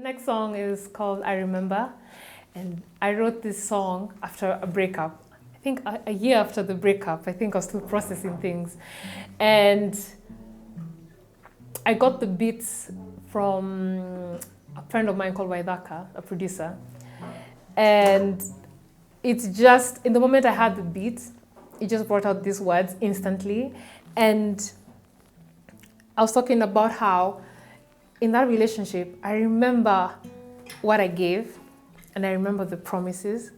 The next song is called I Remember, and I wrote this song after a breakup. I think a year after the breakup. I think I was still processing things. And I got the beats from a friend of mine called Waidaka, a producer. And it's just, in the moment I had the beats, it just brought out these words instantly. And I was talking about how in that relationship, I remember what I gave, and I remember the promises.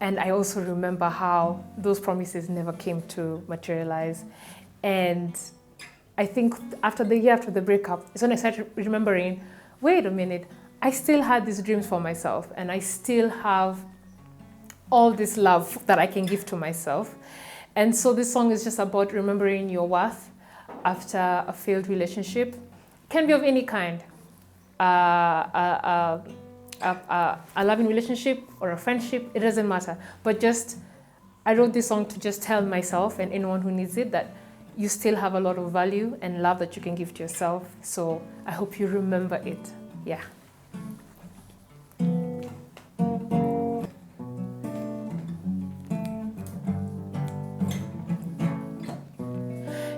And I also remember how those promises never came to materialize. And I think after the breakup, it's when I started remembering, wait a minute, I still had these dreams for myself, and I still have all this love that I can give to myself. And so this song is just about remembering your worth after a failed relationship. Can be of any kind, a loving relationship or a friendship, it doesn't matter. But just, I wrote this song to just tell myself and anyone who needs it that you still have a lot of value and love that you can give to yourself. So I hope you remember it. Yeah.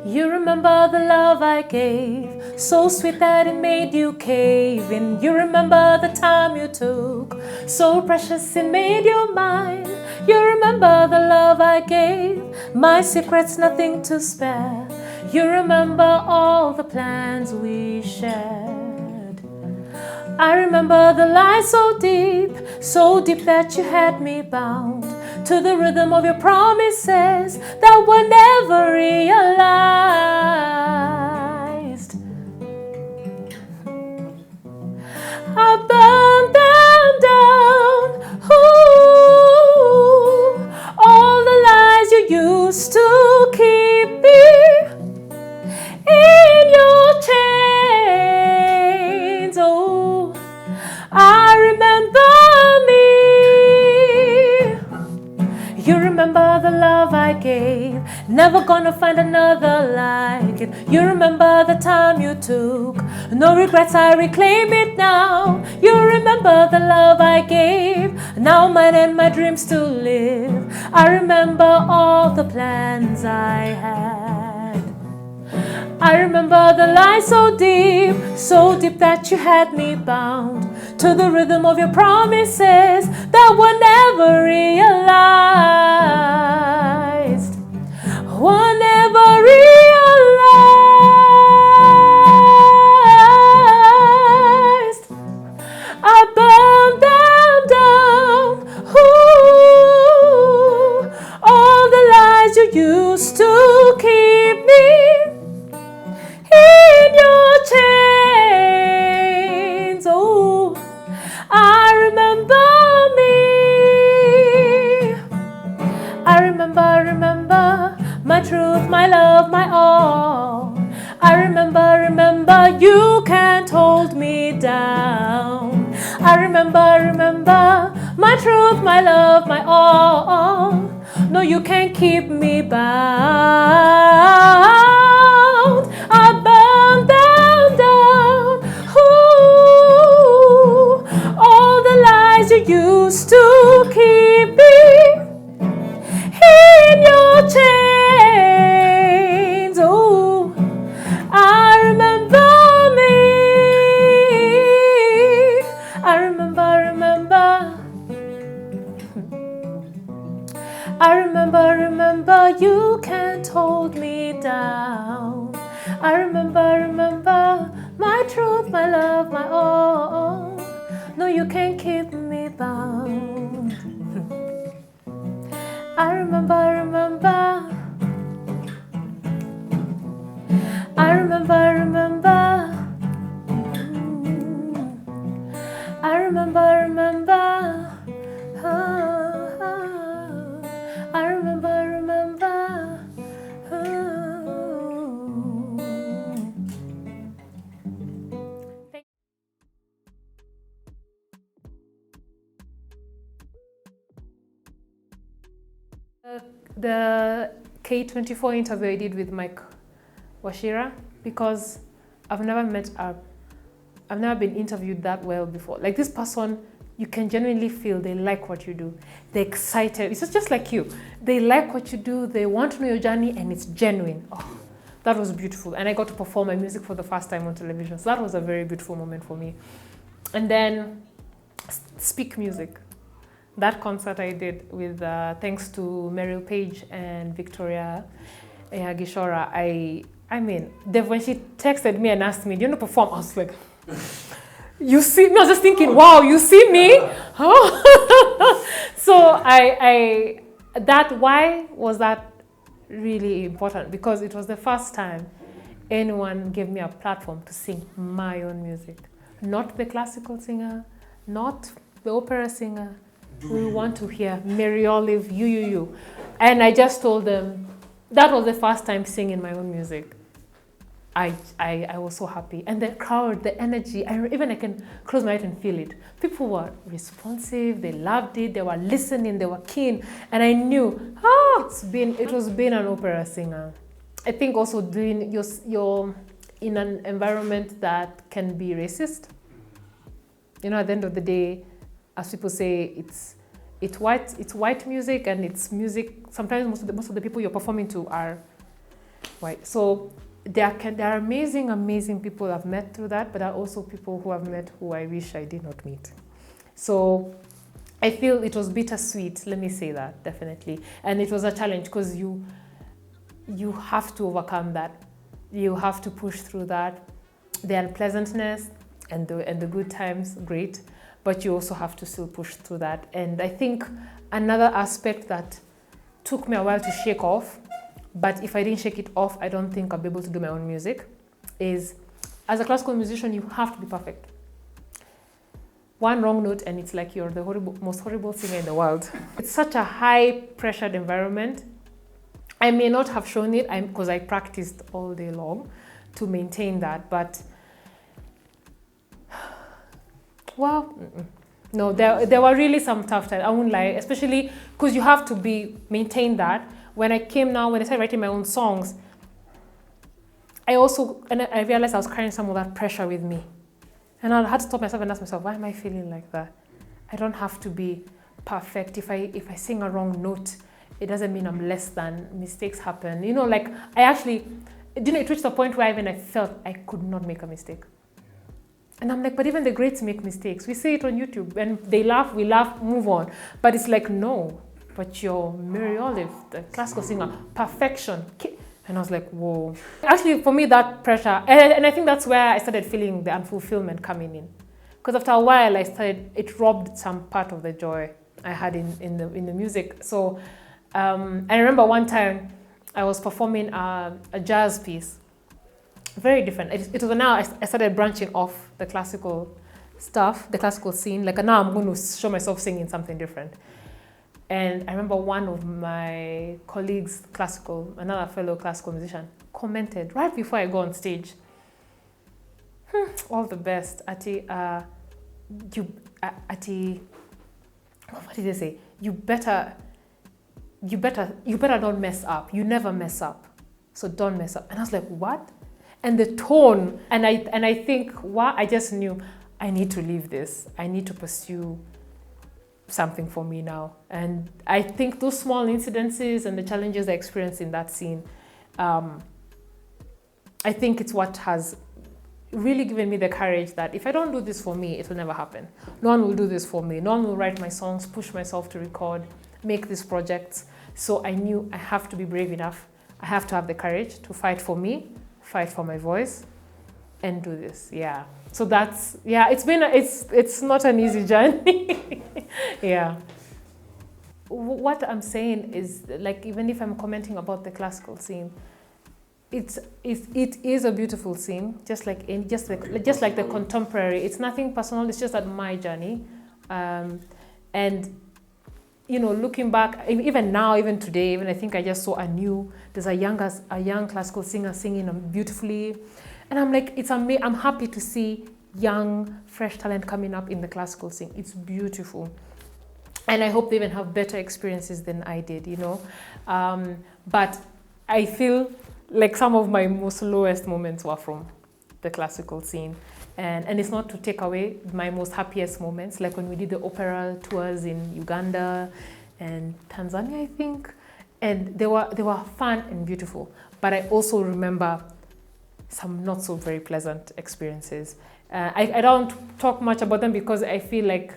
You remember the love I gave, so sweet that it made you cave in. You remember the time you took, so precious it made you mine. You remember the love I gave, my secrets nothing to spare. You remember all the plans we shared. I remember the lies so deep that you had me bound to the rhythm of your promises that were never realized. I burned them down, ooh, all the lies you used to keep me in your chains. Oh, I remember me. You remember the love I gave, never gonna find another like it. You remember the time you took, no regrets, I reclaim it now. You remember the love I gave, now mine and my dreams to live. I remember all the plans I had. I remember the lies so deep that you had me bound to the rhythm of your promises that were never realized. Were never realized. I burned them down, ooh, all the lies you used to keep me in your chains. Oh, I remember me. I remember my truth, my love, my all. I remember you can't hold me down. I remember my truth, my love, my all. No, you can't keep me bound. I burned them down, ooh, all the lies you used to keep me in your chains. Oh, I remember me. I remember. I remember you can't hold me down. I remember my truth, my love, my all. No, you can't keep me bound. I remember. I remember. I remember. I remember. The K24 interview I did with Mike Washira, because I've never met a I've never been interviewed that well before. Like this person, you can genuinely feel they like what you do. They're excited. It's just like you. They like what you do. They want to know your journey, and it's genuine. Oh, that was beautiful. And I got to perform my music for the first time on television. So that was a very beautiful moment for me. And then Speak Music. That concert I did with, thanks to Maryolive and Victoria Gishora. I mean, when she texted me and asked me, do you want to perform? I was like, you see me? I was just thinking, wow, you see me? Oh. So why was that really important? Because it was the first time anyone gave me a platform to sing my own music. Not the classical singer, not the opera singer. We want to hear Maryolive, you. And I just told them, that was the first time singing my own music. I was so happy. And the crowd, the energy, I can close my eyes and feel it. People were responsive, they loved it, they were listening, they were keen. And I knew, it was being an opera singer. I think also doing you're in an environment that can be racist. You know, at the end of the day, as people say, it's white music, and it's music. Sometimes most of the people you're performing to are white. So there are amazing people I've met through that, but there are also people who I've met who I wish I did not meet. So I feel it was bittersweet. Let me say that, definitely. And it was a challenge because you have to overcome that. You have to push through that. The unpleasantness and the good times, great. But you also have to still push through that. And I think another aspect that took me a while to shake off, but if I didn't shake it off, I don't think I'll be able to do my own music, is as a classical musician, you have to be perfect. One wrong note and it's like you're the most horrible singer in the world. It's such a high-pressured environment. I may not have shown it because I practiced all day long to maintain that, but well, no, there were really some tough times. I won't lie, especially because you have to maintain that. When I started writing my own songs, I realized I was carrying some of that pressure with me. And I had to stop myself and ask myself, why am I feeling like that? I don't have to be perfect. If I sing a wrong note, it doesn't mean I'm less than. Mistakes happen. You know, like it reached a point where I felt I could not make a mistake. And I'm like, but even the greats make mistakes. We see it on YouTube and they laugh, we laugh, move on. But it's like, no, but you're Maryolive, the classical singer, perfection. And I was like, whoa. Actually, for me, that pressure, and I think that's where I started feeling the unfulfillment coming in. Because after a while, it robbed some part of the joy I had in the music. So I remember one time I was performing a jazz piece. Very different. It was now I started branching off the classical stuff, the classical scene. Like now I'm going to show myself singing something different. And I remember one of my colleagues, another fellow classical musician, commented right before I go on stage, all the best, Ati, what did they say? You better don't mess up. You never mess up. So don't mess up. And I was like, what? And the tone, and I think, I just knew I need to leave this. I need to pursue something for me now. And I think those small incidences and the challenges I experienced in that scene, I think it's what has really given me the courage that if I don't do this for me, it will never happen. No one will do this for me. No one will write my songs, push myself to record, make these projects. So I knew I have to be brave enough. I have to have the courage to fight for me, fight for my voice, and do this. Yeah. So it's not an easy journey. Yeah. What I'm saying is, like, even if I'm commenting about the classical scene, it is a beautiful scene, just like the contemporary. It's nothing personal. It's just that my journey, and looking back, even now, even today, I think I just saw there's a young classical singer singing beautifully. And I'm like, I'm happy to see young, fresh talent coming up in the classical scene. It's beautiful. And I hope they even have better experiences than I did, But I feel like some of my most lowest moments were from the classical scene. And it's not to take away my most happiest moments, like when we did the opera tours in Uganda and Tanzania, I think. And they were fun and beautiful. But I also remember some not so very pleasant experiences. I don't talk much about them because I feel like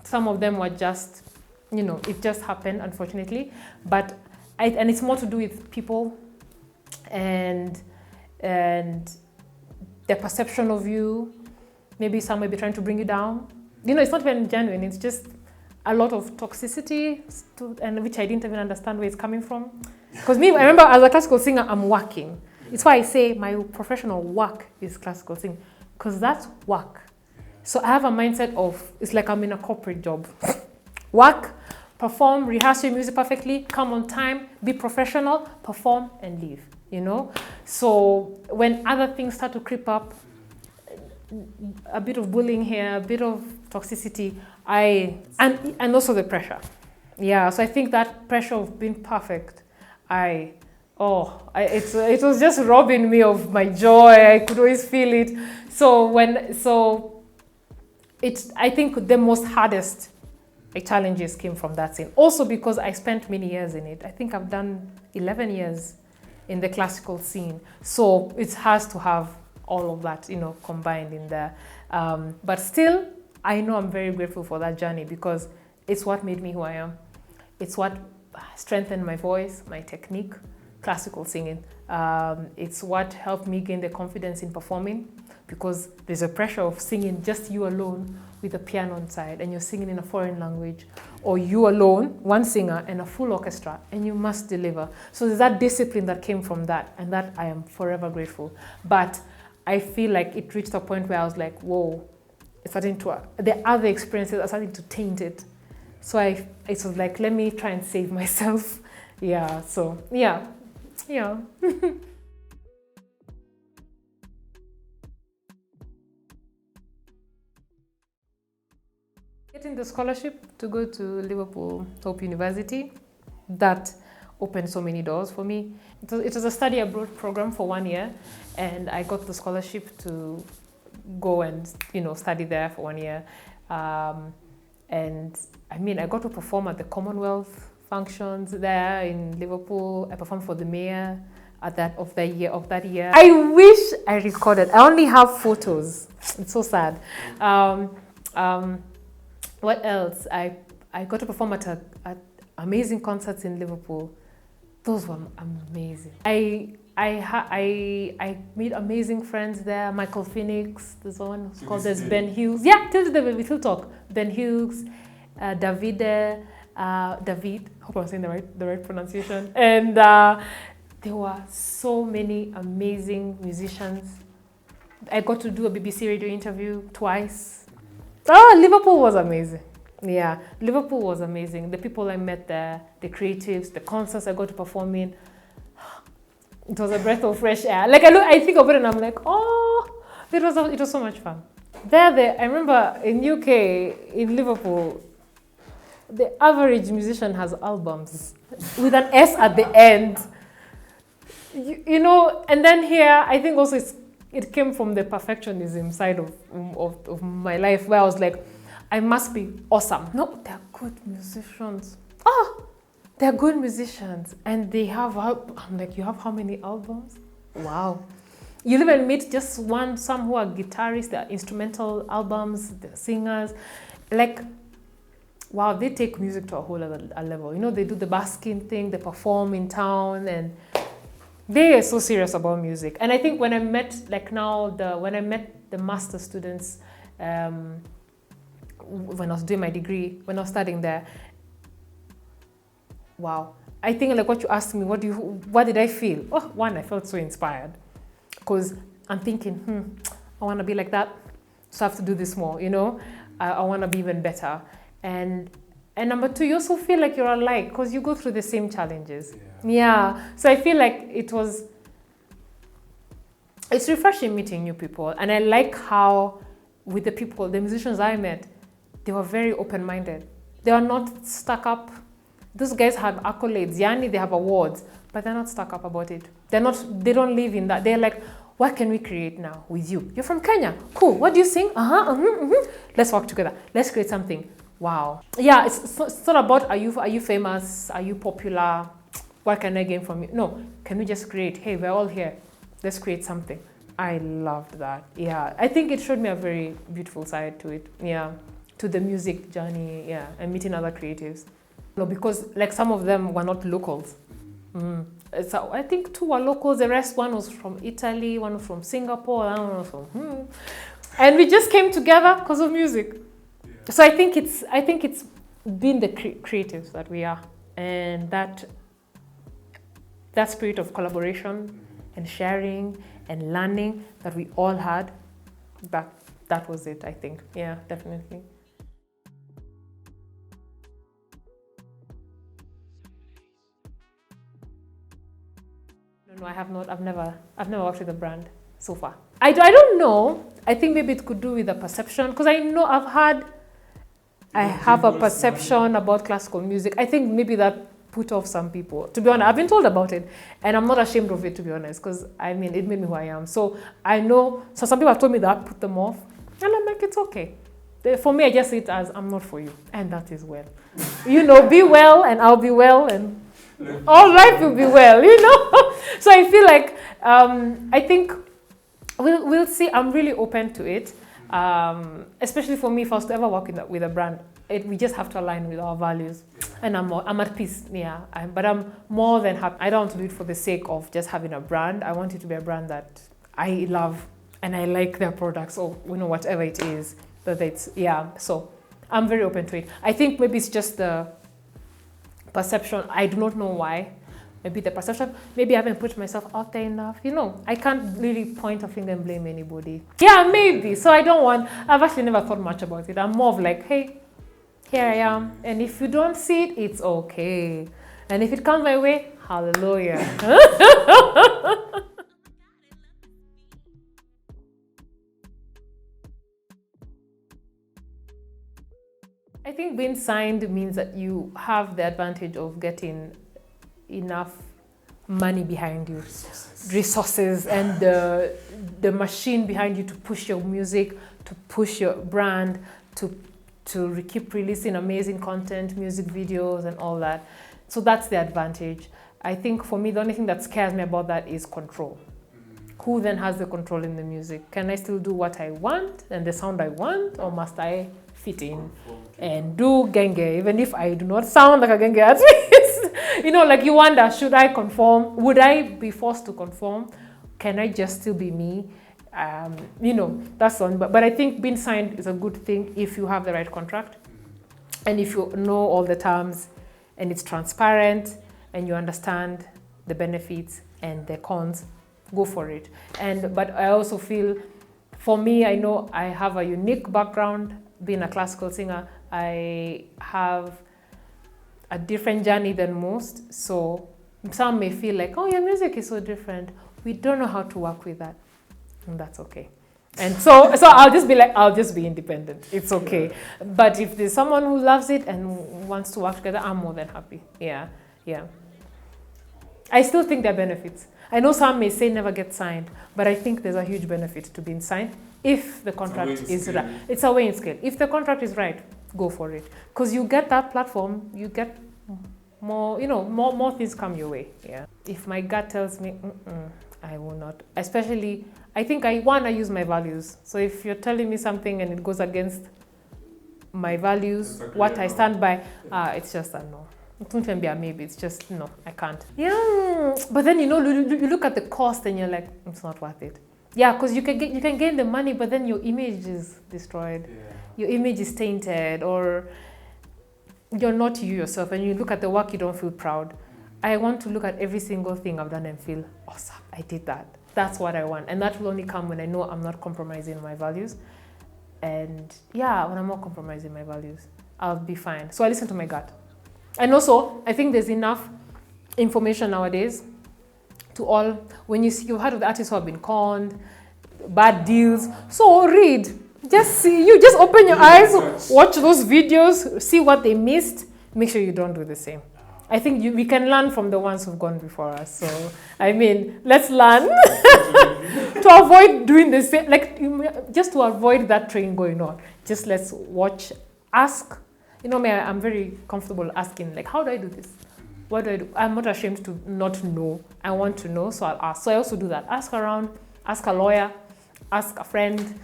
some of them were just, it just happened, unfortunately. And it's more to do with people and their perception of you. Maybe some may be trying to bring you down. It's not even genuine. It's just a lot of toxicity, and which I didn't even understand where it's coming from. Because I remember as a classical singer, I'm working. It's why I say my professional work is classical singing, because that's work. So I have a mindset of, it's like I'm in a corporate job. Work, perform, rehearse your music perfectly, come on time, be professional, perform and leave, So when other things start to creep up, a bit of bullying here, a bit of toxicity, and also the pressure. Yeah, so I think that pressure of being perfect, it was just robbing me of my joy. I could always feel it. I think the most hardest challenges came from that scene. Also because I spent many years in it. I think I've done 11 years in the classical scene. So it has to have all of that, combined in there. But still, I know I'm very grateful for that journey because it's what made me who I am. It's what strengthened my voice, my technique, classical singing. It's what helped me gain the confidence in performing, because there's a pressure of singing just you alone with a piano inside, and you're singing in a foreign language, or you alone, one singer and a full orchestra, and you must deliver. So there's that discipline that came from that, and that I am forever grateful. But I feel like it reached a point where I was like, whoa, the other experiences are starting to taint it. So it was like, let me try and save myself. Yeah, so yeah. Getting the scholarship to go to Liverpool Hope University, that opened so many doors for me. It was a study abroad program for 1 year, and I got the scholarship to go and study there for 1 year. And I got to perform at the Commonwealth functions there in Liverpool. I performed for the mayor of that year. I wish I recorded. I only have photos. It's so sad. What else? I got to perform at amazing concerts in Liverpool. Those were amazing. I made amazing friends there. Michael Phoenix, there's one who's called Ben Hughes. Yeah, till today we still talk. Ben Hughes, David. Hope I'm saying the right pronunciation. And there were so many amazing musicians. I got to do a BBC radio interview twice. Oh, Liverpool was amazing. Yeah, Liverpool was amazing. The people I met there, the creatives, the concerts I got to perform in. It was a breath of fresh air. Like I think of it and I'm like, oh, it was so much fun. I remember in UK, in Liverpool, the average musician has albums with an S at the end. And then here, I think also it came from the perfectionism side of my life, where I was like, I must be awesome. No, they're good musicians. They're good musicians. And they have, I'm like, you have how many albums? Wow. You'll even meet just some who are guitarists, they're instrumental albums, they're singers. Like, wow, they take music to a whole other level. They do the basking thing, they perform in town, and they are so serious about music. And I think when I met, the master students, when I was doing my degree, when I was studying there, wow. I think like what you asked me, what did I feel? One, I felt so inspired, because I'm thinking, I want to be like that, so I have to do this more, I want to be even better. And number two, you also feel like you're alike, because you go through the same challenges. Yeah. So I feel like it's refreshing meeting new people. And I like how with the musicians I met, they were very open-minded. They are not stuck up. Those guys have accolades. Yani, they have awards, but they're not stuck up about it. They don't live in that. They're like, What can we create now with you? You're from Kenya. Cool. What do you sing? Let's work together. Let's create something. Wow. Yeah, it's not about are you famous? Are you popular? What can I gain from you? No. Can we just create? Hey, we're all here. Let's create something. I loved that. Yeah. I think it showed me a very beautiful side to it. Yeah. To the music journey. Yeah. And meeting other creatives. No, because like some of them were not locals. So I think 2 were locals. The rest, one was from Italy, one was from Singapore, one was from and we just came together because of music. Yeah. So I think it's been the creatives that we are, and that spirit of collaboration and sharing and learning that we all had. That was it. I think. Yeah, definitely. No, I have not. I've never worked with a brand so far. I don't know. I think maybe it could do with the perception, because I know I have a perception about classical music. I think maybe that put off some people. To be honest, I've been told about it, and I'm not ashamed of it, to be honest, because I mean, it made me who I am. So I know. So some people have told me that put them off, and I'm like, it's okay. For me, I just see it as I'm not for you, and that is well. Be well, and I'll be well, and all life will be well, So I feel like I think we'll see. I'm really open to it, especially for me. If I was to ever work with a brand, we just have to align with our values, and I'm at peace. Yeah, but I'm more than happy. I don't want to do it for the sake of just having a brand. I want it to be a brand that I love and I like their products, or whatever it is. So I'm very open to it. I think maybe it's just the perception. I do not know why. Maybe the perception. Maybe I haven't put myself out there enough. I can't really point a finger and blame anybody. Yeah, maybe. So I've actually never thought much about it. I'm more of like, hey, here I am. And if you don't see it, it's okay. And if it comes my way, hallelujah. I think being signed means that you have the advantage of getting enough money behind you, resources, and the machine behind you to push your music, to push your brand, to keep releasing amazing content, music videos, and all that. So that's the advantage. I think for me, the only thing that scares me about that is control. Who then has the control in the music? Can I still do what I want and the sound I want, or must I fit in and do genge, even if I do not sound like a genge artist? Like you wonder, should I conform? Would I be forced to conform? Can I just still be me? That's one. But I think being signed is a good thing if you have the right contract, and if you know all the terms, and it's transparent, and you understand the benefits and the cons. Go for it. But I also feel, for me, I know I have a unique background being a classical singer. I have a different journey than most. So some may feel like, oh, your music is so different. We don't know how to work with that. And that's okay. And so I'll just be like, I'll just be independent. It's okay. But if there's someone who loves it and wants to work together, I'm more than happy. Yeah. I still think there are benefits. I know some may say never get signed, but I think there's a huge benefit to being signed if the contract is right. It's a weighing scale. If the contract is right, go for it. Because you get that platform, you get more, more things come your way. Yeah. If my gut tells me, I will not. Especially, I think I use my values. So if you're telling me something and it goes against my values, what I stand by, it's just a no. It won't even be a maybe, it's just, no, I can't. Yeah, but then, you look at the cost and you're like, it's not worth it. Yeah, because you can gain the money, but then your image is destroyed. Yeah. Your image is tainted, or you're not you yourself, and you look at the work, you don't feel proud. I want to look at every single thing I've done and feel, awesome, I did that. That's what I want. And that will only come when I know I'm not compromising my values. And yeah, when I'm not compromising my values, I'll be fine. So I listen to my gut. And also, I think there's enough information nowadays to all. When you've heard of the artists who have been conned, bad deals. So read. Just open your eyes, watch those videos, see what they missed. Make sure you don't do the same. I think we can learn from the ones who've gone before us. So, I mean, let's learn to avoid doing the same, like, just to avoid that train going on. Just let's watch, ask. You know me, I'm very comfortable asking, like, how do I do this? What do I do? I'm not ashamed to not know. I want to know, so I'll ask. So I also do that. Ask around, ask a lawyer, ask a friend,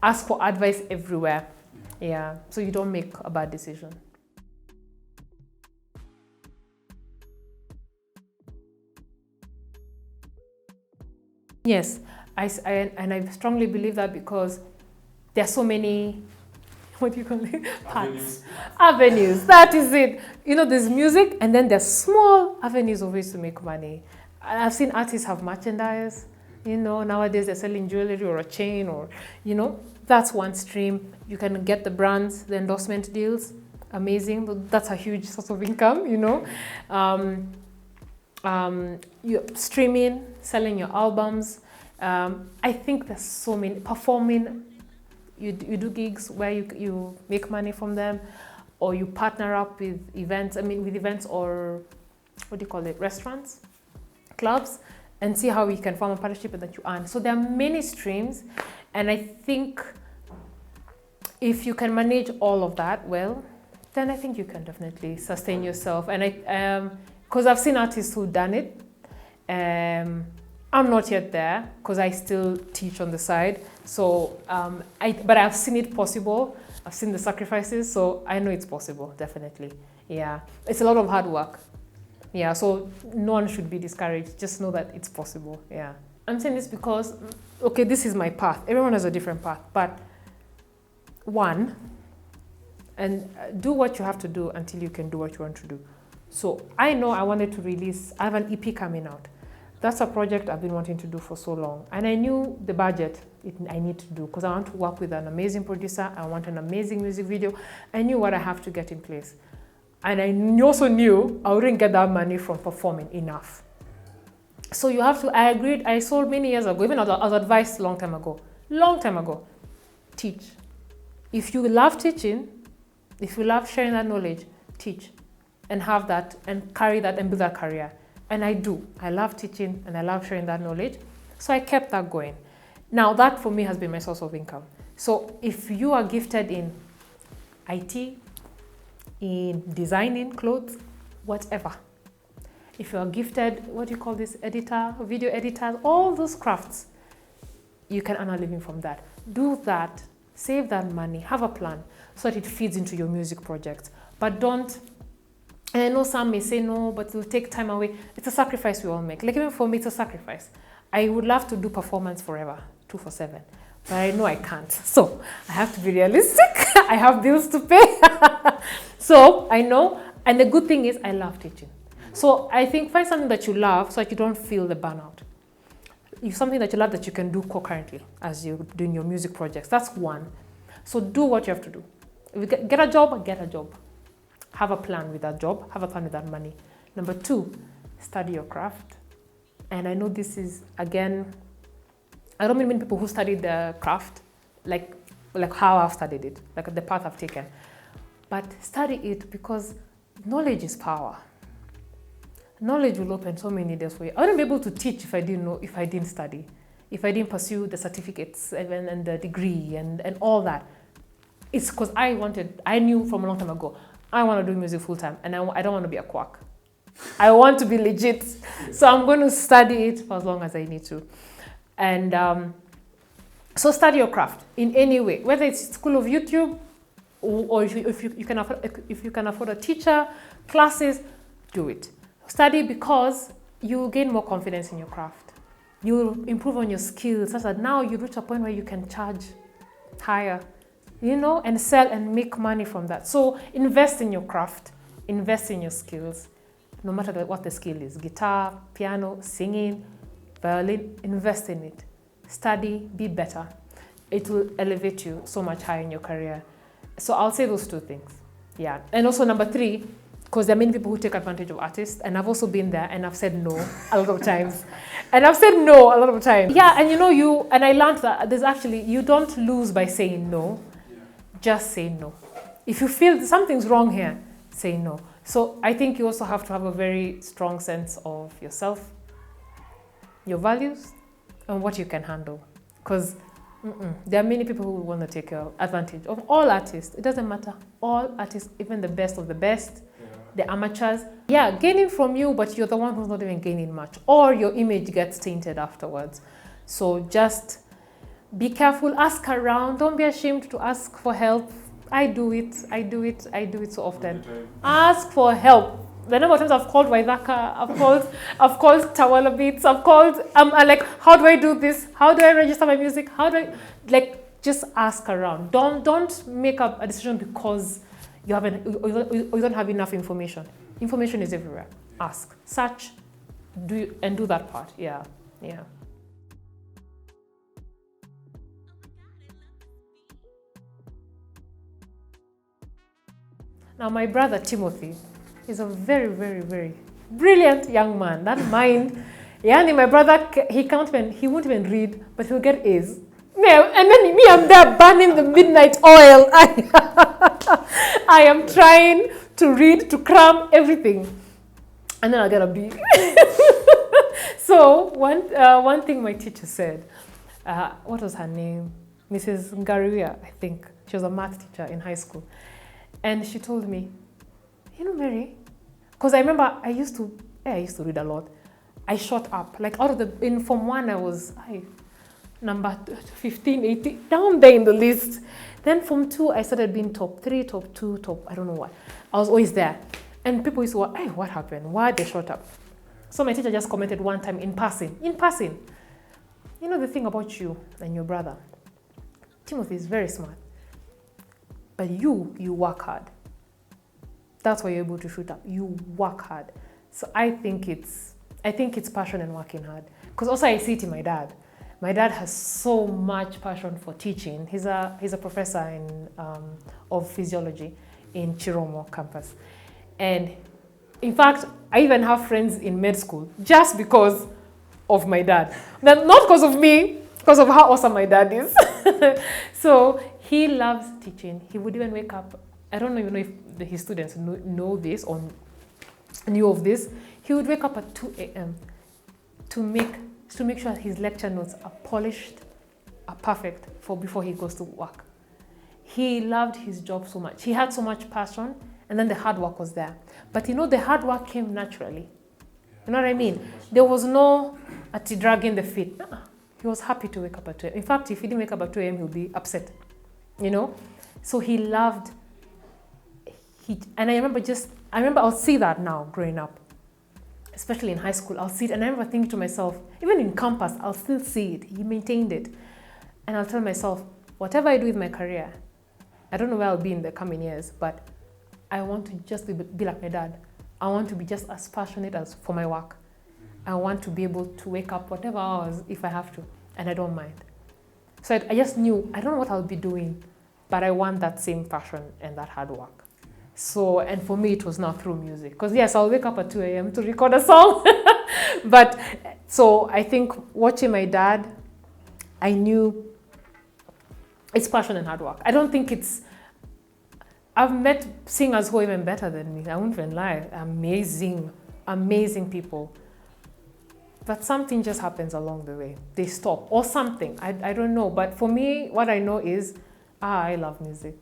ask for advice everywhere. Yeah, so you don't make a bad decision. Yes, and I strongly believe that because there are so many, what do you call it? Paths. Avenues. That is it. You know, there's music and then there's small avenues of ways to make money. I've seen artists have merchandise. You know, nowadays they're selling jewelry or a chain or, you know, that's one stream. You can get the brands, the endorsement deals. Amazing. That's a huge source of income, you know. You're streaming, selling your albums. I think there's so many, performing. You do gigs where you make money from them, or you partner up with events. I mean, with events or what do you call it? Restaurants, clubs, and see how we can form a partnership and that you earn. So there are many streams, and I think if you can manage all of that well, then I think you can definitely sustain yourself. And because I've seen artists who've done it. I'm not yet there because I still teach on the side. So, but I've seen it possible. I've seen the sacrifices, so I know it's possible, definitely. Yeah, it's a lot of hard work. Yeah, so no one should be discouraged. Just know that it's possible. Yeah, I'm saying this because, okay, this is my path. Everyone has a different path, but one, and do what you have to do until you can do what you want to do. So I know I wanted to release. I have an EP coming out. That's a project I've been wanting to do for so long. And I knew the budget I need to do because I want to work with an amazing producer. I want an amazing music video. I knew what I have to get in place. And I also knew I wouldn't get that money from performing enough. So you have to, I agreed, I sold many years ago, even I was advised long time ago, teach. If you love teaching, if you love sharing that knowledge, teach and have that and carry that and build that career. And I do. I love teaching and I love sharing that knowledge. So I kept that going. Now that for me has been my source of income. So if you are gifted in IT, in designing clothes, whatever. If you are gifted, what do you call this, editor, video editor, all those crafts, you can earn a living from that. Do that, save that money, have a plan so that it feeds into your music project. But don't, and I know some may say no, but it will take time away. It's a sacrifice we all make. Like even for me, it's a sacrifice. I would love to do performance forever, 2/7, but I know I can't. So I have to be realistic. I have bills to pay. So I know, and the good thing is I love teaching. So I think find something that you love so that you don't feel the burnout. If something that you love that you can do concurrently as you're doing your music projects, that's one. So do what you have to do. If you get a job, get a job. Have a plan with that job, have a plan with that money. Number two, study your craft. And I know this is, again, I don't mean many people who studied the craft, like how I've studied it, like the path I've taken. But study it because knowledge is power. Knowledge will open so many doors for you. I wouldn't be able to teach if I didn't know, if I didn't study, if I didn't pursue the certificates and the degree and all that. It's because I knew from a long time ago, I want to do music full time and I don't want to be a quack. I want to be legit. So I'm going to study it for as long as I need to. And so study your craft in any way, whether it's School of YouTube or if you can afford a teacher, classes, do it. Study because you will gain more confidence in your craft. You will improve on your skills such that now you reach a point where you can charge higher, you know, and sell and make money from that. So invest in your craft, invest in your skills, no matter what the skill is, guitar, piano, singing, violin, invest in it. Study, be better. It will elevate you so much higher in your career. So I'll say those two things. Yeah. And also number three, because there are many people who take advantage of artists, and I've also been there and I've said no a lot of times. Yeah, and you know, and I learned that there's actually, you don't lose by saying no. Just say no. If you feel something's wrong here, say no. So I think you also have to have a very strong sense of yourself, your values, and what you can handle. Because there are many people who want to take advantage of all artists. It doesn't matter. All artists, even the best of the best, the amateurs, gaining from you, but you're the one who's not even gaining much. Or your image gets tainted afterwards. So just be careful, ask around. Don't be ashamed to ask for help. I do it so often. Ask for help. The number of times I've called Waithaka, I've called Tawala Beats, I'm like, how do I do this? How do I register my music? How do I, just ask around. Don't make up a decision because you don't have enough information. Information is everywhere. Ask, search, do that part. Yeah. Now, my brother Timothy is a very, very, very brilliant young man. That mind, my brother, he won't even read, but he'll get A's. And then me, I'm there burning the midnight oil. I am trying to read, to cram everything, and then I'll get a B. So one thing my teacher said, what was her name? Mrs. Ngaruya, I think. She was a math teacher in high school. And she told me, Mary, because I remember I used to read a lot. I shot up. Like in Form 1, I was number 15, 18, down there in the list. Then Form 2, I started being top 3, top 2, top, I don't know what. I was always there. And people used to go, hey, what happened? Why they shot up? So my teacher just commented one time in passing. The thing about you and your brother, Timothy is very smart. But you work hard. That's why you're able to shoot up. You work hard. So I think it's passion and working hard. Because also I see it in my dad. My dad has so much passion for teaching. He's a professor of physiology in Chiromo campus. And in fact, I even have friends in med school just because of my dad. Not because of me, because of how awesome my dad is. So he loves teaching. He would even wake up. I don't even know if his students know this or knew of this. He would wake up at 2 a.m. to make sure his lecture notes are polished, are perfect before he goes to work. He loved his job so much. He had so much passion, and then the hard work was there. But the hard work came naturally. You know what I mean? There was no dragging the feet. He was happy to wake up at 2 a.m. In fact, if he didn't wake up at 2 a.m., he'll be upset. So he loved. And I remember I'll see that now growing up, especially in high school. I'll see it, and I remember thinking to myself, even in campus, I'll still see it. He maintained it, and I'll tell myself, whatever I do with my career, I don't know where I'll be in the coming years, but I want to just be like my dad. I want to be just as passionate as for my work. I want to be able to wake up whatever hours if I have to, and I don't mind. So I just knew, I don't know what I'll be doing, but I want that same passion and that hard work. So, and for me, it was now through music. Because yes, I'll wake up at 2 a.m. to record a song. But, so I think watching my dad, I knew it's passion and hard work. I don't think I've met singers who are even better than me. I won't even lie. Amazing people. But something just happens along the way. They stop or something. I don't know. But for me, what I know is, I love music.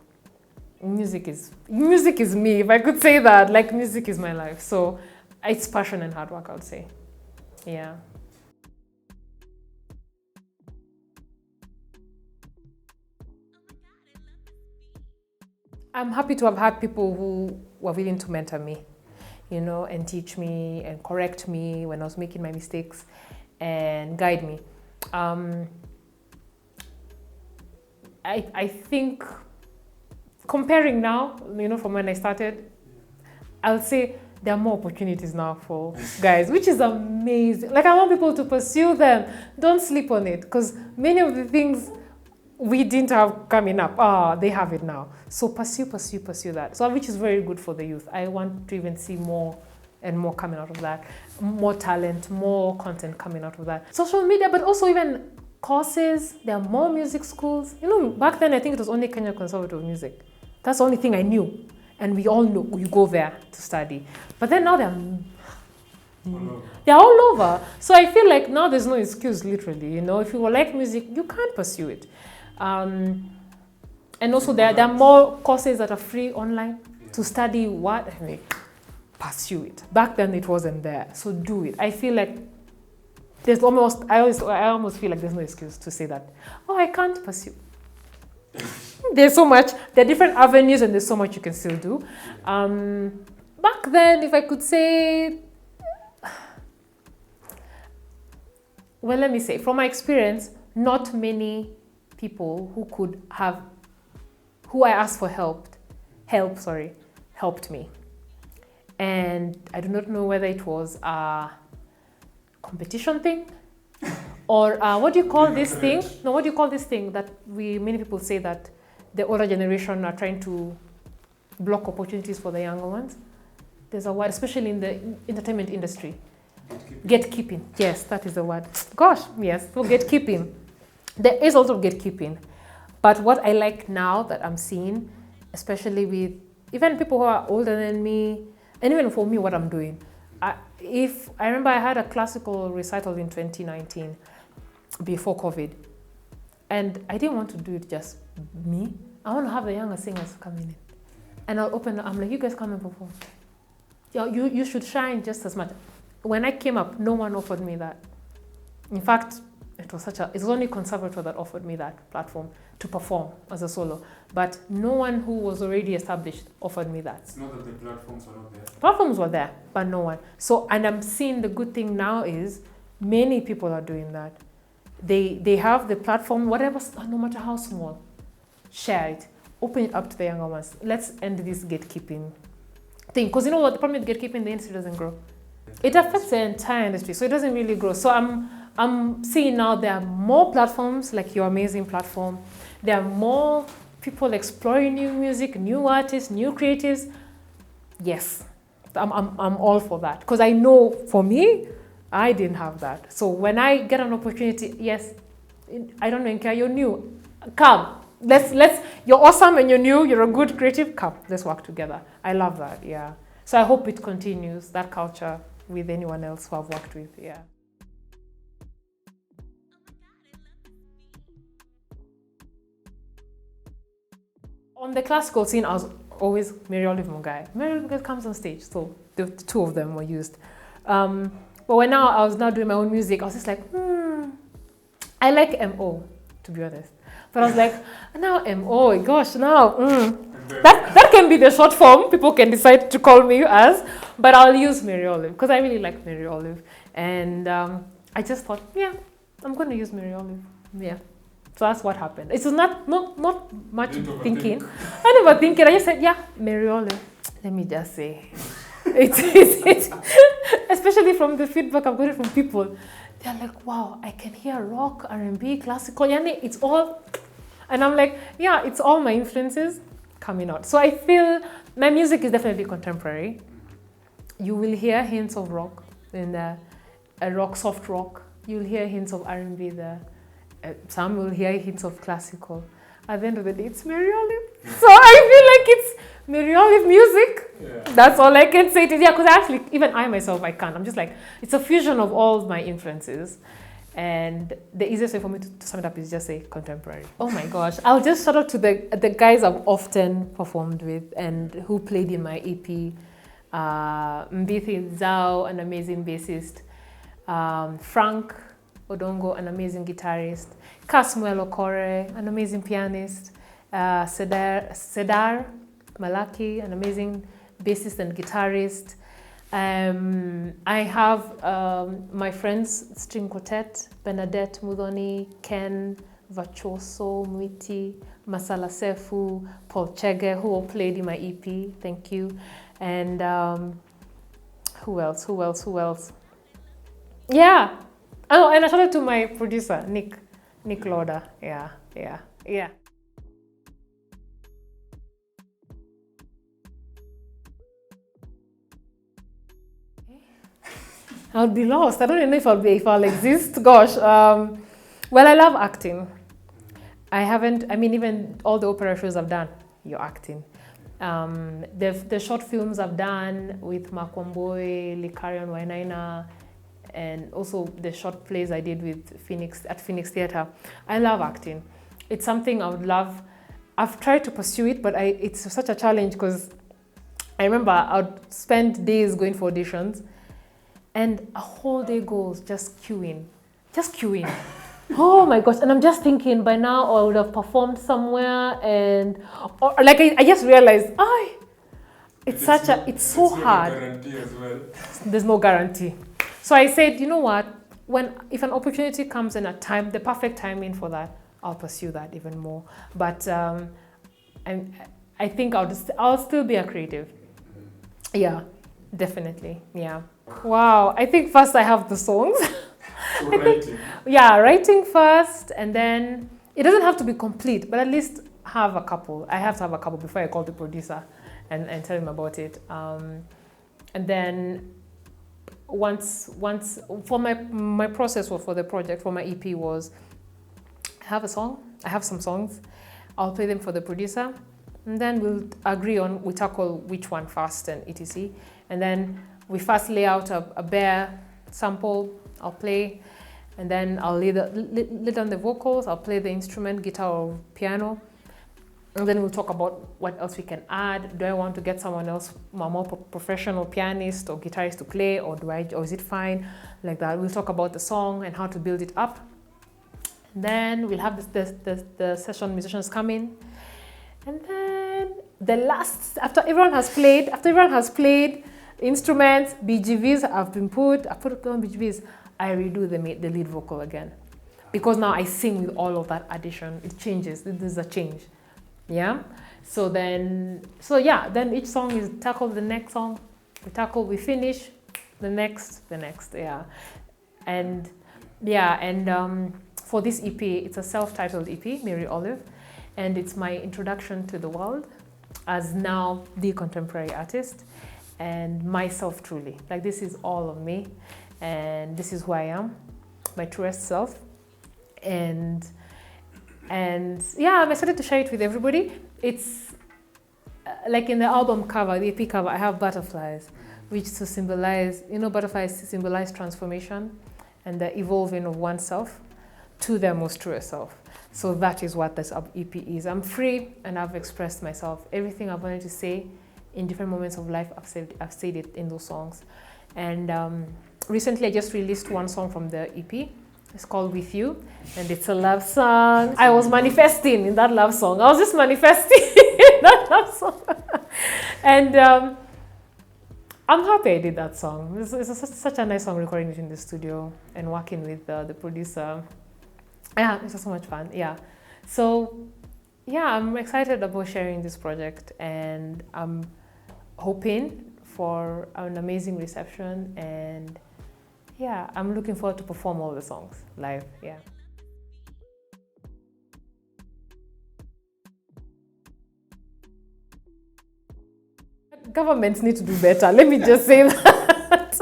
Music is me, if I could say that. Like, music is my life. So it's passion and hard work, I would say. Yeah. I'm happy to have had people who were willing to mentor me, and teach me and correct me when I was making my mistakes and guide me. I think comparing now, from when I started, I'll say there are more opportunities now for guys, which is amazing. Like, I want people to pursue them. Don't sleep on it, because many of the things we didn't have coming up, they have it now. So pursue that. So, which is very good for the youth. I want to even see more and more coming out of that. More talent, more content coming out of that. Social media, but also even courses. There are more music schools. Back then I think it was only Kenya Conservative of Music. That's the only thing I knew. and we all know you go there to study. But then now they're all over. So I feel like now there's no excuse, literally. You know, if you like music, you can't pursue it. And also there are more courses that are free online to study what, I mean, pursue it. Back then it wasn't there, so do it. I feel like there's almost, I almost feel like there's no excuse to say that, oh, I can't pursue. There's so much, there are different avenues and there's so much you can still do. Back then, if I could say, well, let me say, from my experience, not many people who I asked for helped me. And I do not know whether it was a competition thing or what do you call this thing? No, what do you call this thing that many people say that the older generation are trying to block opportunities for the younger ones? There's a word, especially in the entertainment industry. Gatekeeping. Yes, that is the word. Gosh, yes, so gatekeeping. There is also gatekeeping. But what I like now that I'm seeing, especially with even people who are older than me, and even for me, what I'm doing. I remember I had a classical recital in 2019 before COVID. And I didn't want to do it just me. I want to have the younger singers coming in. And I'm like, you guys come and perform. You should shine just as much. When I came up, no one offered me that. In fact, it was only Conservatoire that offered me that platform to perform as a solo. But no one who was already established offered me that. It's not that the platforms were not there. Platforms were there, but no one. So, and I'm seeing the good thing now is many people are doing that. They have the platform, whatever, no matter how small, share it, open it up to the younger ones. Let's end this gatekeeping thing. Because you know what, the problem with gatekeeping, the industry doesn't grow. It affects the entire industry, so it doesn't really grow. So I'm seeing now there are more platforms like your amazing platform. There are more people exploring new music, new artists, new creatives. Yes, I'm all for that. Because I know for me, I didn't have that. So when I get an opportunity, yes, I don't know, Nkia, you're new. Come, you're awesome and you're new, you're a good creative, come, let's work together. I love that, yeah. So I hope it continues, that culture, with anyone else who I've worked with, yeah. On the classical scene, I was always Maryolive Mungai. Maryolive Mungai comes on stage, so the two of them were used. But when I was now doing my own music, I was just like, I like MO, to be honest. But I was like, now MO, gosh, now, that can be the short form. People can decide to call me as, but I'll use Maryolive because I really like Maryolive. And I just thought, yeah, I'm going to use Maryolive. Yeah. So that's what happened. It was not much thinking. I never thinking. I just said, yeah, Maryolive. Let me just say. It's especially from the feedback I've gotten from people. They're like, wow, I can hear rock, R&B, classical. Yani, it's all, and I'm like, yeah, it's all my influences coming out. So I feel my music is definitely contemporary. You will hear hints of rock in there, soft rock. You'll hear hints of R&B there. Some will hear hints of classical. At the end of the day, it's Maryolive. So I feel like it's Maryolive music. Yeah. That's all I can say to it. Yeah, because actually, even I myself, I can't. I'm just like, it's a fusion of all my influences. And the easiest way for me to sum it up is just say contemporary. Oh my gosh. I'll just shout out to the guys I've often performed with and who played in my EP. Mbithi Zhao, an amazing bassist. Frank Odongo, an amazing guitarist. Kasmuel Okore, an amazing pianist. Sedar Malaki, an amazing bassist and guitarist. I have my friends, string quartet, Bernadette Mudhoni, Ken, Vachoso, Mwiti, Masala Sefu, Paul Chege, who all played in my EP, thank you. And who else? Yeah. Oh, and I shout out to my producer, Nick Lauder. Yeah. I'll be lost. I don't even know if I'll exist. Gosh. Well, I love acting. Even all the opera shows I've done, you're acting. The short films I've done with Mark Wamboy, Likarion Wainaina, and also the short plays I did with Phoenix Theatre. I love acting. It's something I would love. I've tried to pursue it, but it's such a challenge because I remember I'd spend days going for auditions and a whole day goes just queuing. Oh my gosh. And I'm just thinking by now I would have performed somewhere or like I just realized, it's so hard. Guarantee as well. There's no guarantee. So I said, you know what? If an opportunity comes in the perfect timing for that, I'll pursue that even more. But I think I'll still be a creative. Yeah, definitely. Yeah. Wow. I think first I have the songs. So writing. Writing first, and then it doesn't have to be complete, but at least have a couple. I have to have a couple before I call the producer and tell him about it. And then once for my process for the project for my EP was I have some songs, I'll play them for the producer, and then we'll agree on we tackle which one first and etc. And then we first lay out a bare sample, I'll play, and then I'll lay down the vocals, I'll play the instrument, guitar or piano, and then we'll talk about what else we can add. Do I want to get someone else, a more professional pianist or guitarist to play, or is it fine? Like that. We'll talk about the song and how to build it up. And then we'll have the session musicians come in. And then after everyone has played instruments, BGVs have been I put on BGVs, I redo the lead vocal again. Because now I sing with all of that addition. It changes. There's a change. Yeah. Then each song is tackled, the next song we finish, the next, yeah. And for this EP, it's a self-titled EP, Maryolive, and it's my introduction to the world as now the contemporary artist and myself truly. Like, this is all of me, and this is who I am, my truest self. And I'm excited to share it with everybody. It's like in the album cover, the EP cover, I have butterflies, which to symbolize, butterflies symbolize transformation and the evolving of oneself to their most truest self. So that is what this EP is. I'm free and I've expressed myself. Everything I've wanted to say in different moments of life, I've said it in those songs. And recently I just released one song from the EP. It's called With You, and it's a love song. I was manifesting in that love song. I was just manifesting in that love song. And I'm happy I did that song. It's such a nice song, recording it in the studio and working with the producer. Yeah, it's so much fun. Yeah. So, I'm excited about sharing this project, and I'm hoping for an amazing reception, and I'm looking forward to perform all the songs live. Yeah. Governments need to do better. Let me just say that.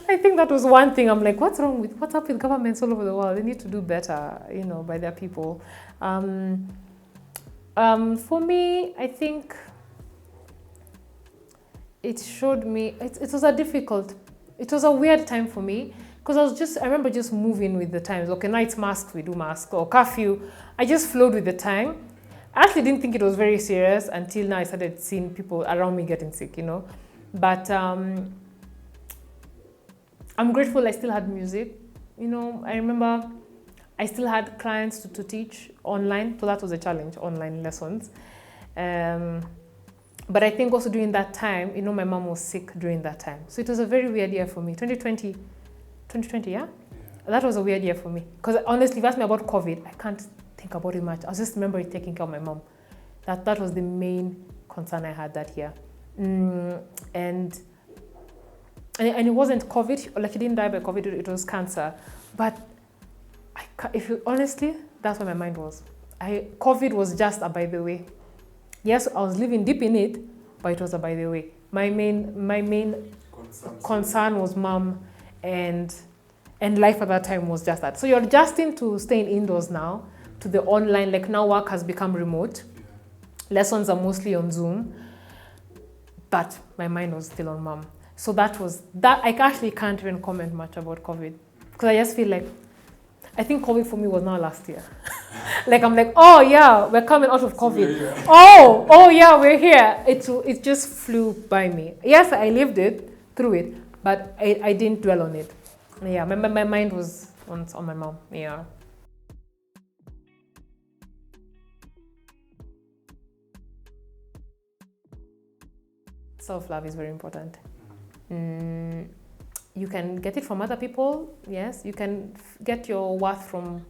I think that was one thing. I'm like, what's up with governments all over the world? They need to do better, by their people. For me, I think it showed me, it was a weird time for me, because I remember just moving with the times. Okay, now it's mask, we do mask, or curfew. I just flowed with the time. I actually didn't think it was very serious until now I started seeing people around me getting sick, But I'm grateful I still had music. I remember I still had clients to teach online, so that was a challenge, online lessons. But I think also during that time, my mom was sick during that time. So it was a very weird year for me. 2020, yeah? That was a weird year for me. Because honestly, if you ask me about COVID, I can't think about it much. I just remember taking care of my mom. That was the main concern I had that year. And it wasn't COVID, like he didn't die by COVID, it was cancer. But honestly, that's where my mind was. COVID was just a by the way. Yes, I was living deep in it, but it was a by the way. My main concern was mom, and life at that time was just that. So you're adjusting to staying indoors now, to the online, like now work has become remote. Lessons are mostly on Zoom, but my mind was still on mom. So that. I actually can't even comment much about COVID because I just feel like, I think COVID for me was now last year. Like I'm like, oh yeah, we're coming out of COVID. Oh yeah, we're here. It just flew by me. Yes, I lived it, through it, but I didn't dwell on it. Yeah, my mind was on my mom. Yeah. Self-love is very important. You can get it from other people, yes. You can get your worth from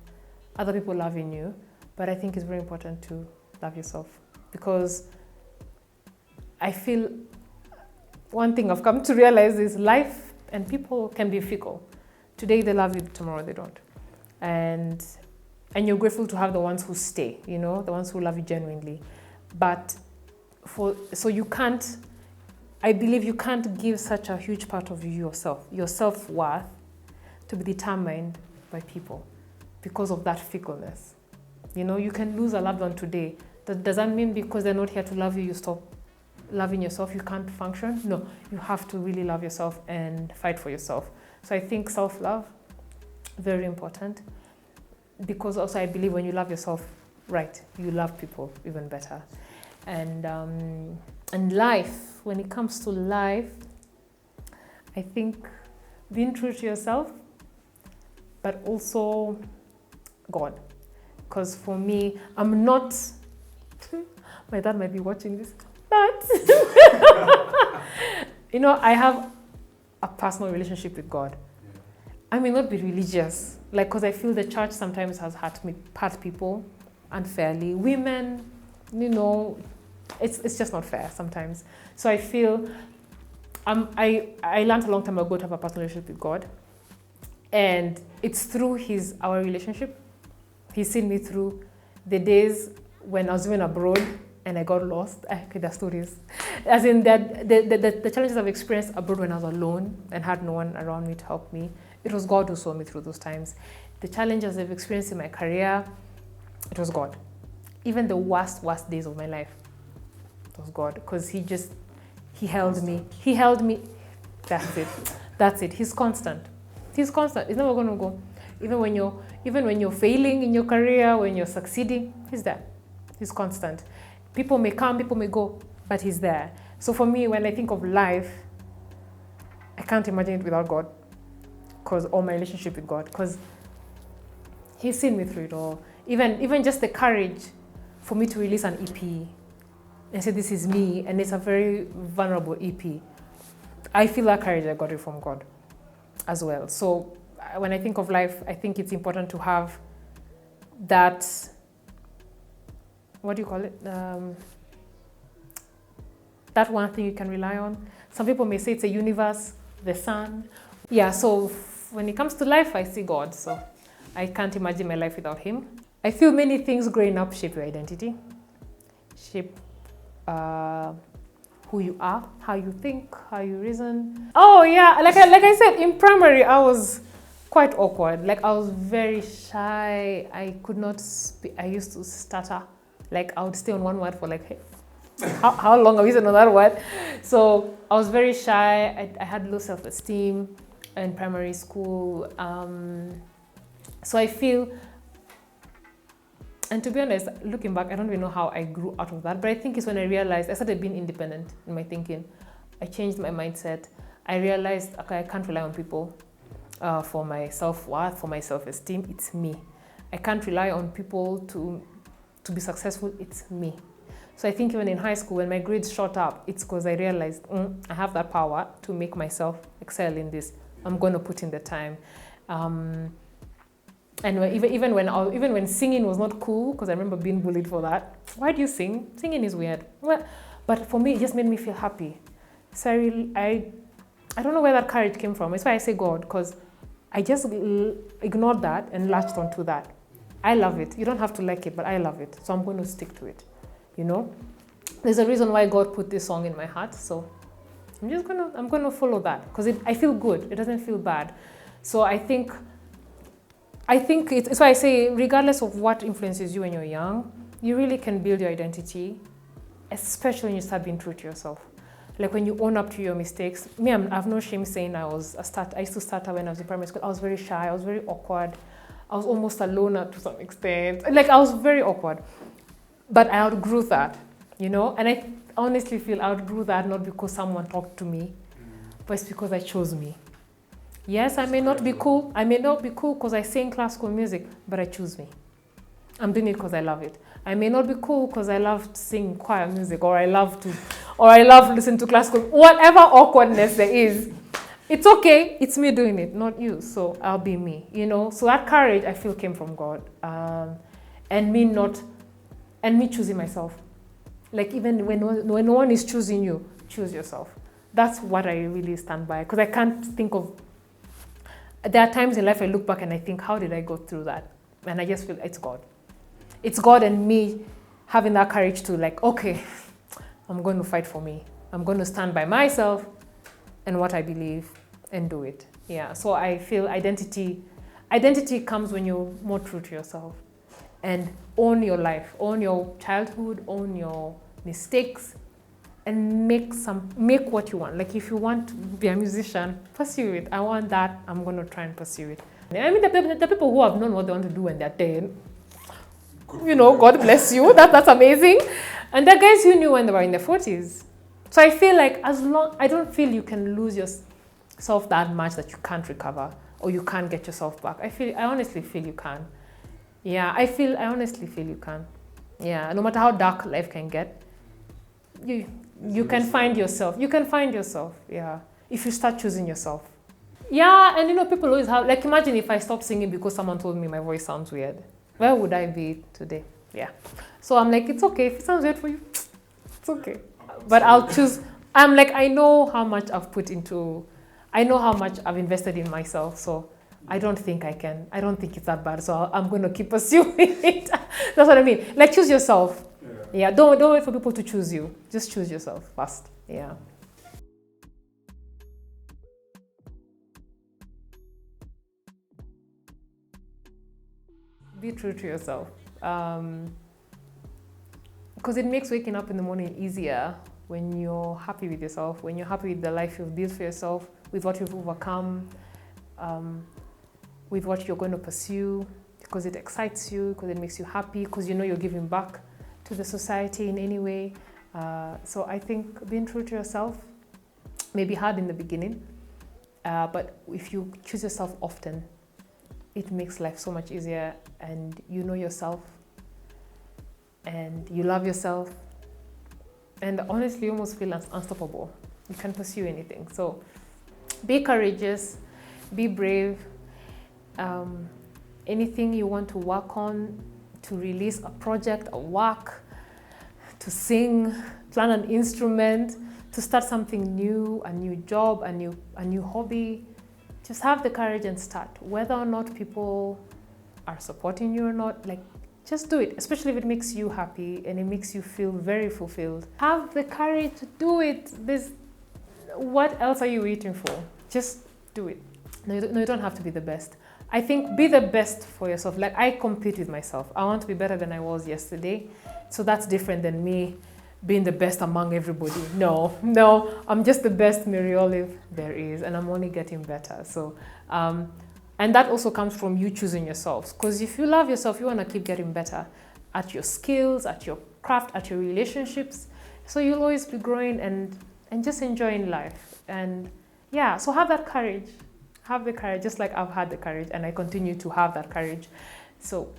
other people loving you, but I think it's very important to love yourself, because I feel one thing I've come to realize is life and people can be fickle. Today they love you, tomorrow they don't. And you're grateful to have the ones who stay, the ones who love you genuinely. But I believe you can't give such a huge part of yourself, your self-worth, to be determined by people because of that fickleness. You can lose a loved one today. That doesn't mean because they're not here to love you, you stop loving yourself, you can't function. No, you have to really love yourself and fight for yourself. So I think self-love, very important, because also I believe when you love yourself right, you love people even better. And life, when it comes to life, I think being true to yourself, but also God. Because for me, I'm not, my dad might be watching this, but, I have a personal relationship with God. I may not be religious, because I feel the church sometimes has hurt people unfairly. Women, it's just not fair sometimes. So I feel I learned a long time ago to have a personal relationship with God, and it's through our relationship. He's seen me through the days when I was even abroad and I got lost. Okay, the stories, as in that the challenges I've experienced abroad when I was alone and had no one around me to help me. It was God who saw me through those times. The challenges I've experienced in my career, it was God. Even the worst days of my life, it was God, because He held me. He held me. That's it. He's constant. He's never going to go. Even when you're failing in your career, when you're succeeding, He's there. He's constant. People may come, people may go, but He's there. So for me, when I think of life, I can't imagine it without God, or my relationship with God, because He's seen me through it all. Even just the courage for me to release an EP and say, this is me, and it's a very vulnerable EP. I feel that courage, I got it from God as well. So when I think of life, I think it's important to have that, what do you call it? That one thing you can rely on. Some people may say it's a universe, the sun. Yeah, so when it comes to life, I see God. So I can't imagine my life without Him. I feel many things growing up shape your identity, shape who you are, how you think, how you reason. Oh yeah, like I said, in primary, I was quite awkward. I was very shy. I could not speak. I used to stutter. I would stay on one word for hey, how long are we on that word? So I was very shy. I had low self-esteem in primary school. So I feel, and to be honest, looking back, I don't even know how I grew out of that, but I think it's when I realized, I started being independent in my thinking. I changed my mindset. I realized, okay, I can't rely on people for my self-worth, for my self-esteem. It's me. I can't rely on people to be successful. It's me. So I think even in high school, when my grades shot up, it's because I realized I have that power to make myself excel in this. I'm going to put in the time. And even when singing was not cool, because I remember being bullied for that. Why do you sing? Singing is weird. Well, but for me, it just made me feel happy. So I don't know where that courage came from. It's why I say God, because I just ignored that and latched onto that. I love it. You don't have to like it, but I love it. So I'm going to stick to it. There's a reason why God put this song in my heart. So I'm going to follow that, because I feel good. It doesn't feel bad. So I think it's why I say, regardless of what influences you when you're young, you really can build your identity especially when you start being true to yourself. Like when you own up to your mistakes. Me, I've no shame saying I used to stutter when I was in primary school. I was very shy. I was very awkward. I was almost a loner to some extent. Like I was very awkward. But I outgrew that, you know? And I honestly feel I outgrew that not because someone talked to me, but it's because I chose me. Yes, I may not be cool. I may not be cool because I sing classical music, but I choose me. I'm doing it because I love it. I may not be cool because I love to sing choir music, or I love to listen to classical, whatever awkwardness there is. It's okay. It's me doing it, not you. So I'll be me, you know. So that courage I feel came from God, and me choosing myself. Like even when no one is choosing you, choose yourself. That's what I really stand by, because I can't think of. There are times in life I look back and I think, how did I go through that? And I just feel it's God. It's God and me having that courage to like, okay, I'm going to fight for me. I'm going to stand by myself and what I believe and do it. Yeah, so I feel identity comes when you're more true to yourself and own your life, own your childhood, own your mistakes, and make what you want. Like if you want to be a musician, pursue it. I want that, I'm going to try and pursue it. I mean, the people who have known what they want to do when they're 10, you know, God bless you. That's amazing. And there are guys who knew when they were in their 40s. So I feel like I don't feel you can lose yourself that much that you can't recover or you can't get yourself back. I honestly feel you can. Yeah, I honestly feel you can. Yeah, no matter how dark life can get, you can find yourself. You can find yourself, yeah, if you start choosing yourself. Yeah, and you know, people always have, like, imagine if I stopped singing because someone told me my voice sounds weird. Where would I be today? Yeah. So I'm like, it's okay. If it sounds weird for you, it's okay. But I'll choose. I'm like, I know how much I've invested in myself. So I don't think it's that bad. So I'm going to keep pursuing it. That's what I mean. Like, choose yourself. Yeah. Don't wait for people to choose you. Just choose yourself first. Yeah. Be true to yourself. Because it makes waking up in the morning easier when you're happy with yourself, when you're happy with the life you've built for yourself, with what you've overcome, with what you're going to pursue, because it excites you, because it makes you happy, because you know you're giving back to the society in any way. So I think being true to yourself may be hard in the beginning, but if you choose yourself often, it makes life so much easier, and you know yourself, and you love yourself, and honestly you almost feel unstoppable. You can pursue anything. So be courageous, be brave. Anything you want to work on, to release a project, a work, to sing, to learn an instrument, to start something new, a new job, a new hobby, just have the courage and start. Whether or not people are supporting you or not, like, just do it, especially if it makes you happy and it makes you feel very fulfilled. Have the courage to do it. What else are you waiting for? Just do it. No, you don't have to be the best. I think be the best for yourself. Like, I compete with myself. I want to be better than I was yesterday. So that's different than me being the best among everybody. No, I'm just the best Maryolive there is, and I'm only getting better. So, and that also comes from you choosing yourself. Because if you love yourself, you want to keep getting better at your skills, at your craft, at your relationships. So you'll always be growing and just enjoying life. And yeah, so have that courage. Have the courage, just like I've had the courage, and I continue to have that courage. So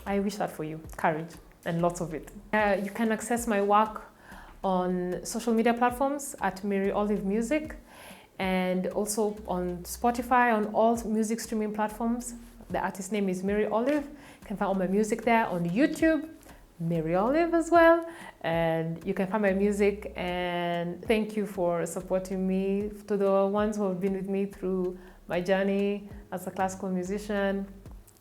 I wish that for you, courage, and lots of it. You can access my work on social media platforms at Maryolive Music, and also on Spotify, on all music streaming platforms. The artist name is Maryolive. You can find all my music there. On YouTube, Maryolive as well. And you can find my music. And thank you for supporting me. To the ones who have been with me through my journey as a classical musician,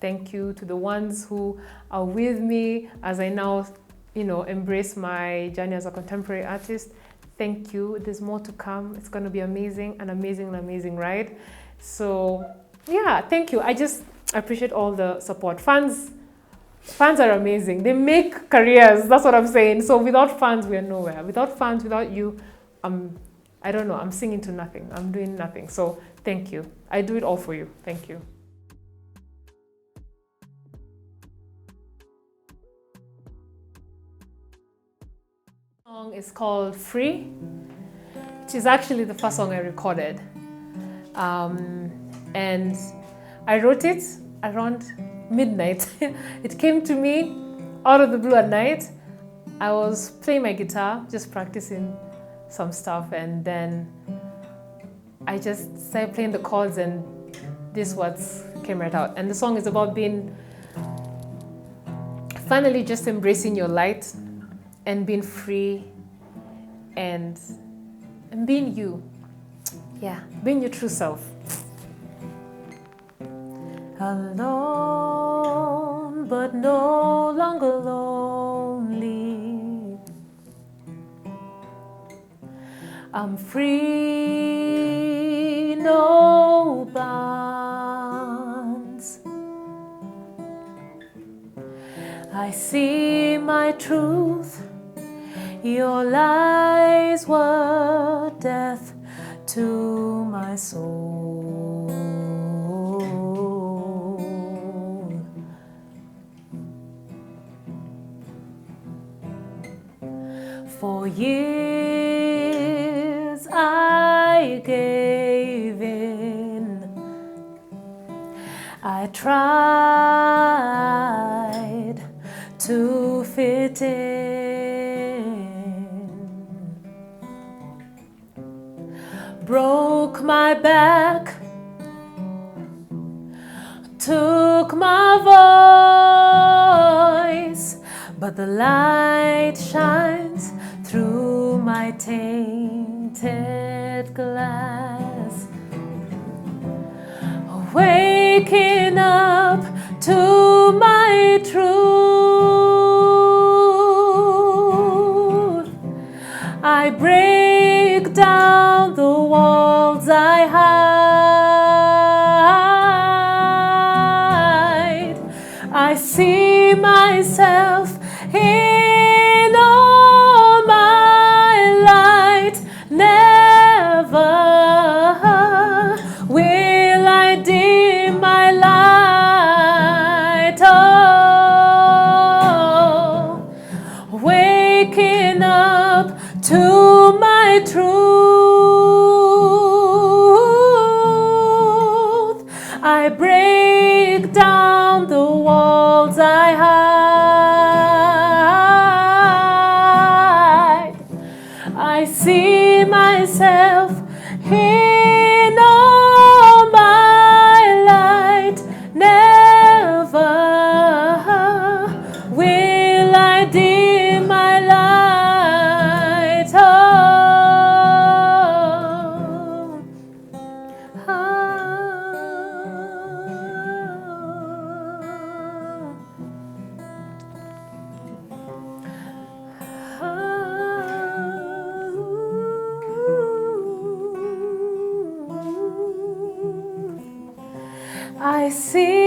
thank you. To the ones who are with me as I now, embrace my journey as a contemporary artist, thank you. There's more to come. It's going to be amazing, an amazing ride. So yeah, thank you. I appreciate all the support. Fans, Fans are amazing. They make careers. That's what I'm saying. So without fans, we're nowhere. Without fans, without you, I don't know. I'm singing to nothing. I'm doing nothing. So thank you. I do it all for you. Thank you. The song is called Free, which is actually the first song I recorded. And I wrote it around midnight. It came to me out of the blue at night. I was playing my guitar, just practicing some stuff, and then I just started playing the chords, and this words came right out. And the song is about being, finally just embracing your light and being free and being you. Yeah, being your true self. Alone, but no longer lonely. I'm free, no bounds. I see my truth. Your lies were death to my soul. For years I gave in. I tried to fit in. Broke my back, took my voice, but the light shines through my tainted glass. Waking up to my truth, I break down the walls I hide. I see myself in all my light. Never will I dim my light. Oh, waking up to my truth, I break down the walls I hide. I see myself in all my light. Never will I dim my light. I see